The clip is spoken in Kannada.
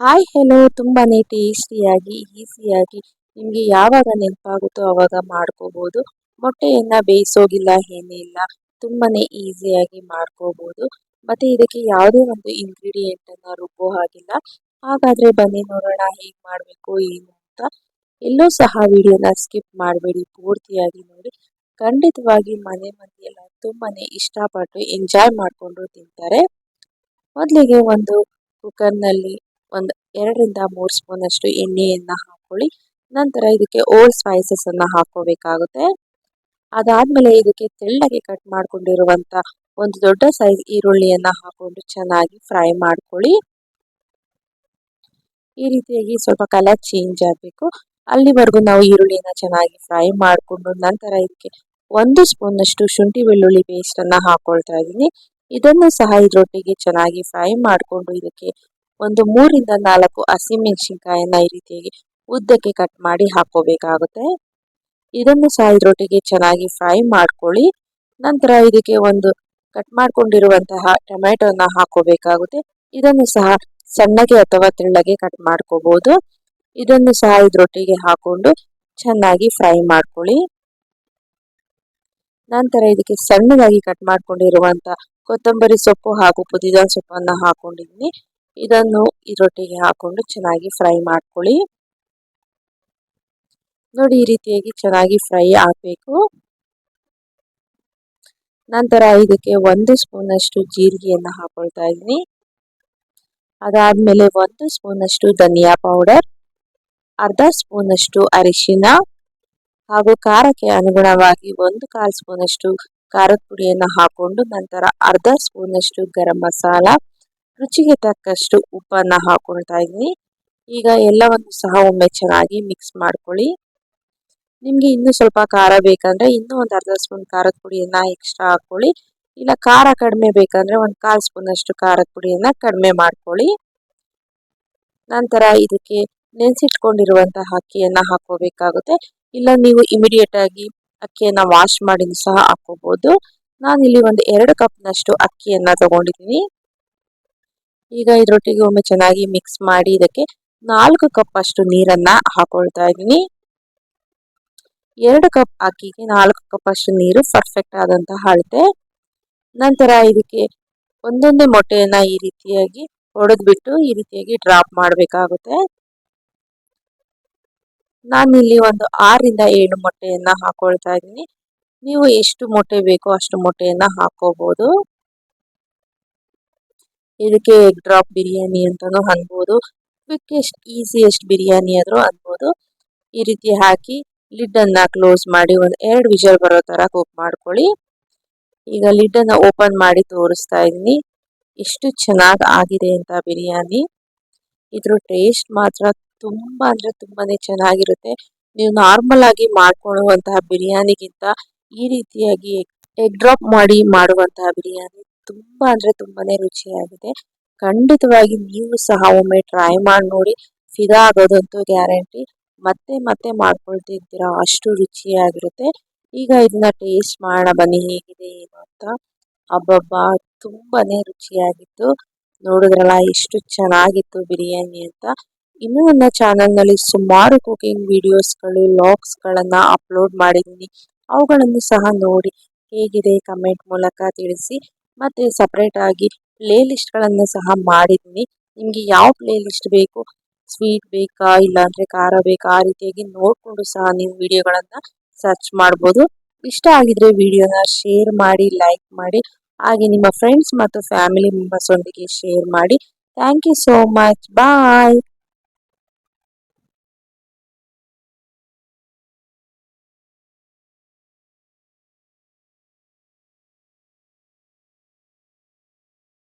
ಹಾಯ್ ಹೆಲೋ ತುಂಬಾನೇ ಟೇಸ್ಟಿಯಾಗಿ ಈಸಿಯಾಗಿ ನಿಮಗೆ ಯಾವಾಗ ನೆನಪಾಗುತ್ತೋ ಅವಾಗ ಮಾಡ್ಕೋಬಹುದು. ಮೊಟ್ಟೆಯನ್ನ ಬೇಯಿಸೋಗಿಲ್ಲ ಏನಿಲ್ಲ, ತುಂಬಾನೇ ಈಸಿಯಾಗಿ ಮಾಡ್ಕೋಬಹುದು. ಮತ್ತೆ ಇದಕ್ಕೆ ಯಾವುದೇ ಒಂದು ಇಂಗ್ರೀಡಿಯೆಂಟ್ ಅನ್ನ ರುಬ್ಬೋ ಹಾಗಿಲ್ಲ. ಹಾಗಾದ್ರೆ ಬನ್ನಿ ನೋಡೋಣ ಹೇಗೆ ಮಾಡಬೇಕು ಏನು ಅಂತ. ಎಲ್ಲೂ ಸಹ ವಿಡಿಯೋನ ಸ್ಕಿಪ್ ಮಾಡಬೇಡಿ, ಪೂರ್ತಿಯಾಗಿ ನೋಡಿ. ಖಂಡಿತವಾಗಿ ಮನೆ ಮಂದಿಯೆಲ್ಲ ತುಂಬಾನೇ ಇಷ್ಟಪಟ್ಟು ಎಂಜಾಯ್ ಮಾಡಿಕೊಂಡು ತಿಂತಾರೆ. ಮೊದಲಿಗೆ ಒಂದು ಕುಕ್ಕರ್ನಲ್ಲಿ ಒಂದು 2 ರಿಂದ 3 ಸ್ಪೂನ್ ಅಷ್ಟು ಎಣ್ಣೆಯನ್ನ ಹಾಕೊಳ್ಳಿ. ನಂತರ ಇದಕ್ಕೆ ಓಲ್ಡ್ ಸ್ಪೈಸಸ್ ಅನ್ನ ಹಾಕೋಬೇಕಾಗುತ್ತೆ. ಅದಾದ್ಮೇಲೆ ಇದಕ್ಕೆ ತೆಳ್ಳಗೆ ಕಟ್ ಮಾಡ್ಕೊಂಡಿರುವಂತ ಒಂದು ದೊಡ್ಡ ಸೈಜ್ ಈರುಳ್ಳಿಯನ್ನ ಹಾಕೊಂಡು ಚೆನ್ನಾಗಿ ಫ್ರೈ ಮಾಡ್ಕೊಳ್ಳಿ. ಈ ರೀತಿಯಾಗಿ ಸ್ವಲ್ಪ ಕಲರ್ ಚೇಂಜ್ ಆಗಬೇಕು, ಅಲ್ಲಿವರೆಗೂ ನಾವು ಈರುಳ್ಳಿಯನ್ನ ಚೆನ್ನಾಗಿ ಫ್ರೈ ಮಾಡಿಕೊಂಡು ನಂತರ ಇದಕ್ಕೆ 1 ಸ್ಪೂನ್ ಅಷ್ಟು ಶುಂಠಿ ಬೆಳ್ಳುಳ್ಳಿ ಪೇಸ್ಟ್ ಅನ್ನ ಹಾಕೊಳ್ತಾ ಇದ್ದೀನಿ. ಇದನ್ನು ಸಹ ಇದರೊಟ್ಟಿಗೆ ಚೆನ್ನಾಗಿ ಫ್ರೈ ಮಾಡಿಕೊಂಡು ಇದಕ್ಕೆ ಒಂದು 3 ರಿಂದ 4 ಹಸಿಮೆಣಸಿನಕಾಯನ್ನ ಈ ರೀತಿಯಾಗಿ ಉದ್ದಕ್ಕೆ ಕಟ್ ಮಾಡಿ ಹಾಕೋಬೇಕಾಗುತ್ತೆ. ಇದನ್ನು ಸಹ ಇದರೊಟ್ಟಿಗೆ ಚೆನ್ನಾಗಿ ಫ್ರೈ ಮಾಡ್ಕೊಳ್ಳಿ. ನಂತರ ಇದಕ್ಕೆ ಒಂದು ಕಟ್ ಮಾಡ್ಕೊಂಡಿರುವಂತಹ ಟೊಮೆಟೊನ ಹಾಕೋಬೇಕಾಗುತ್ತೆ. ಇದನ್ನು ಸಹ ಸಣ್ಣಗೆ ಅಥವಾ ತೆಳ್ಳಗೆ ಕಟ್ ಮಾಡ್ಕೋಬಹುದು. ಇದನ್ನು ಸಹ ಇದರೊಟ್ಟಿಗೆ ಹಾಕೊಂಡು ಚೆನ್ನಾಗಿ ಫ್ರೈ ಮಾಡ್ಕೊಳ್ಳಿ. ನಂತರ ಇದಕ್ಕೆ ಸಣ್ಣದಾಗಿ ಕಟ್ ಮಾಡ್ಕೊಂಡಿರುವಂತ ಕೊತ್ತಂಬರಿ ಸೊಪ್ಪು ಹಾಗೂ ಪುದೀನ ಸೊಪ್ಪನ್ನ ಹಾಕೊಂಡಿದ್ದೀನಿ. ಇದನ್ನು ಇದರೊಟ್ಟಿಗೆ ಹಾಕೊಂಡು ಚೆನ್ನಾಗಿ ಫ್ರೈ ಮಾಡ್ಕೊಳ್ಳಿ. ನೋಡಿ, ಈ ರೀತಿಯಾಗಿ ಚೆನ್ನಾಗಿ ಫ್ರೈ ಆಗಬೇಕು. ನಂತರ ಇದಕ್ಕೆ 1 ಸ್ಪೂನ್ ಅಷ್ಟು ಜೀರಿಗೆಯನ್ನ ಹಾಕೊಳ್ತಾ ಇದ್ದೀನಿ. ಅದಾದ್ಮೇಲೆ 1 ಸ್ಪೂನ್ ಅಷ್ಟು ಧನಿಯಾ ಪೌಡರ್, ಅರ್ಧ ಸ್ಪೂನ್ ಅಷ್ಟು ಅರಿಶಿನ ಹಾಗೂ ಖಾರಕ್ಕೆ ಅನುಗುಣವಾಗಿ 1/4 ಸ್ಪೂನ್ ಅಷ್ಟು ಖಾರದ ಪುಡಿಯನ್ನ ಹಾಕೊಂಡು ನಂತರ ಅರ್ಧ ಸ್ಪೂನ್ ಅಷ್ಟು ಗರಂ ಮಸಾಲ, ರುಚಿಗೆ ತಕ್ಕಷ್ಟು ಉಪ್ಪನ್ನ ಹಾಕೊಳ್ತಾ ಇದ್ದೀನಿ. ಈಗ ಎಲ್ಲವನ್ನು ಸಹ ಒಮ್ಮೆ ಚೆನ್ನಾಗಿ ಮಿಕ್ಸ್ ಮಾಡ್ಕೊಳ್ಳಿ. ನಿಮ್ಗೆ ಇನ್ನೂ ಸ್ವಲ್ಪ ಖಾರ ಬೇಕಂದ್ರೆ ಇನ್ನೂ ಒಂದು ಅರ್ಧ ಸ್ಪೂನ್ ಖಾರದ ಪುಡಿಯನ್ನ ಎಕ್ಸ್ಟ್ರಾ ಹಾಕೊಳ್ಳಿ. ಇಲ್ಲ ಖಾರ ಕಡಿಮೆ ಬೇಕಂದ್ರೆ 1/4 ಸ್ಪೂನ್ ಅಷ್ಟು ಖಾರದ ಪುಡಿಯನ್ನ ಕಡಿಮೆ ಮಾಡ್ಕೊಳ್ಳಿ. ನಂತರ ಇದಕ್ಕೆ ನೆನೆಸಿಟ್ಕೊಂಡಿರುವಂತಹ ಅಕ್ಕಿಯನ್ನ ಹಾಕೋಬೇಕಾಗುತ್ತೆ. ಇಲ್ಲ ನೀವು ಇಮಿಡಿಯೇಟ್ ಆಗಿ ಅಕ್ಕಿಯನ್ನ ವಾಶ್ ಮಾಡಿ ಸಹ ಹಾಕೋಬಹುದು. ನಾನಿಲ್ಲಿ ಒಂದು 2 ಕಪ್ನಷ್ಟು ಅಕ್ಕಿಯನ್ನ ತಗೊಂಡಿದ್ದೀನಿ. ಈಗ ಇದರೊಟ್ಟಿಗೆ ಒಮ್ಮೆ ಚೆನ್ನಾಗಿ ಮಿಕ್ಸ್ ಮಾಡಿ ಇದಕ್ಕೆ 4 ಕಪ್ ಅಷ್ಟು ನೀರನ್ನ ಹಾಕೊಳ್ತಾ ಇದ್ದೀನಿ. 2 ಕಪ್ ಅಕ್ಕಿಗೆ 4 ಕಪ್ ಅಷ್ಟು ನೀರು ಪರ್ಫೆಕ್ಟ್ ಆದಂತಹ ಅಳತೆ. ನಂತರ ಇದಕ್ಕೆ ಒಂದೊಂದೇ ಮೊಟ್ಟೆಯನ್ನ ಈ ರೀತಿಯಾಗಿ ಒಡೆದ್ಬಿಟ್ಟು ಈ ರೀತಿಯಾಗಿ ಡ್ರಾಪ್ ಮಾಡಬೇಕಾಗುತ್ತೆ. ನಾನಿಲ್ಲಿ ಒಂದು 6 ರಿಂದ 7 ಮೊಟ್ಟೆಯನ್ನ ಹಾಕೊಳ್ತಾ ಇದ್ದೀನಿ. ನೀವು ಎಷ್ಟು ಮೊಟ್ಟೆ ಬೇಕೋ ಅಷ್ಟು ಮೊಟ್ಟೆಯನ್ನ ಹಾಕೋಬಹುದು. ಇದಕ್ಕೆ ಎಗ್ ಡ್ರಾಪ್ ಬಿರಿಯಾನಿ ಅಂತಾನೂ ಅನ್ಬೋದು, ಕ್ವಿಕ್ಕೆಸ್ಟ್ ಈಸಿಯೆಸ್ಟ್ ಬಿರಿಯಾನಿ ಆದ್ರೂ ಅನ್ಬೋದು. ಈ ರೀತಿ ಹಾಕಿ ಲಿಡ್ ಅನ್ನ ಕ್ಲೋಸ್ ಮಾಡಿ ಒಂದು 2 ವಿಷಲ್ ಬರೋ ತರ ಕುಕ್ ಮಾಡ್ಕೊಳ್ಳಿ. ಈಗ ಲಿಡ್ ಅನ್ನ ಓಪನ್ ಮಾಡಿ ತೋರಿಸ್ತಾ ಇದ್ದೀನಿ ಎಷ್ಟು ಚೆನ್ನಾಗಿ ಆಗಿದೆ ಅಂತ ಬಿರಿಯಾನಿ. ಇದ್ರ ಟೇಸ್ಟ್ ಮಾತ್ರ ತುಂಬಾ ಅಂದ್ರೆ ತುಂಬಾನೇ ಚೆನ್ನಾಗಿರುತ್ತೆ. ನೀವು ನಾರ್ಮಲ್ ಆಗಿ ಮಾಡ್ಕೊಳ್ಳುವಂತಹ ಬಿರಿಯಾನಿಗಿಂತ ಈ ರೀತಿಯಾಗಿ ಎಗ್ ಡ್ರಾಪ್ ಮಾಡಿ ಮಾಡುವಂತಹ ಬಿರಿಯಾನಿ ತುಂಬಾ ಅಂದ್ರೆ ತುಂಬಾನೇ ರುಚಿಯಾಗಿದೆ. ಖಂಡಿತವಾಗಿ ನೀವು ಸಹ ಒಮ್ಮೆ ಟ್ರೈ ಮಾಡಿ ನೋಡಿ, ಫಿದಾ ಆಗೋದಂತೂ ಗ್ಯಾರಂಟಿ. ಮತ್ತೆ ಮತ್ತೆ ಮಾಡ್ಕೊಳ್ತಿದ್ದೀರಾ, ಅಷ್ಟು ರುಚಿಯಾಗಿರುತ್ತೆ. ಈಗ ಇದನ್ನ ಟೇಸ್ಟ್ ಮಾಡೋಣ ಬನ್ನಿ ಹೇಗಿದೆ ಏನು ಅಂತ. ಅಬ್ಬಬ್ಬಾ, ತುಂಬಾನೇ ರುಚಿಯಾಗಿತ್ತು. ನೋಡಿದ್ರಲ್ಲ ಎಷ್ಟು ಚೆನ್ನಾಗಿತ್ತು ಬಿರಿಯಾನಿ ಅಂತ. ಇನ್ನು ನನ್ನ ಚಾನೆಲ್ ನಲ್ಲಿ ಸುಮಾರು ಕುಕಿಂಗ್ ವಿಡಿಯೋಸ್ಗಳು ಲಾಗ್ಸ್ಗಳನ್ನ ಅಪ್ಲೋಡ್ ಮಾಡಿದ್ದೀನಿ. ಅವುಗಳನ್ನು ಸಹ ನೋಡಿ ಹೇಗಿದೆ ಕಮೆಂಟ್ ಮೂಲಕ ತಿಳಿಸಿ. ಮತ್ತೆ ಸಪರೇಟ್ ಆಗಿ ಪ್ಲೇ ಲಿಸ್ಟ್ಗಳನ್ನು ಸಹ ಮಾಡಿದ್ದೀನಿ. ನಿಮಗೆ ಯಾವ ಪ್ಲೇ ಲಿಸ್ಟ್ ಬೇಕು, ಸ್ವೀಟ್ ಬೇಕಾ ಇಲ್ಲಾಂದ್ರೆ ಖಾರ ಬೇಕಾ, ಆ ರೀತಿಯಾಗಿ ನೋಡ್ಕೊಂಡು ಸಹ ನೀವು ವಿಡಿಯೋಗಳನ್ನ ಸರ್ಚ್ ಮಾಡ್ಬೋದು. ಇಷ್ಟ ಆಗಿದ್ರೆ ವಿಡಿಯೋನ ಶೇರ್ ಮಾಡಿ, ಲೈಕ್ ಮಾಡಿ, ಹಾಗೆ ನಿಮ್ಮ ಫ್ರೆಂಡ್ಸ್ ಮತ್ತು ಫ್ಯಾಮಿಲಿ ಮೆಂಬರ್ಸ್ ಒಂದಿಗೆ ಶೇರ್ ಮಾಡಿ. Thank you so much. Bye.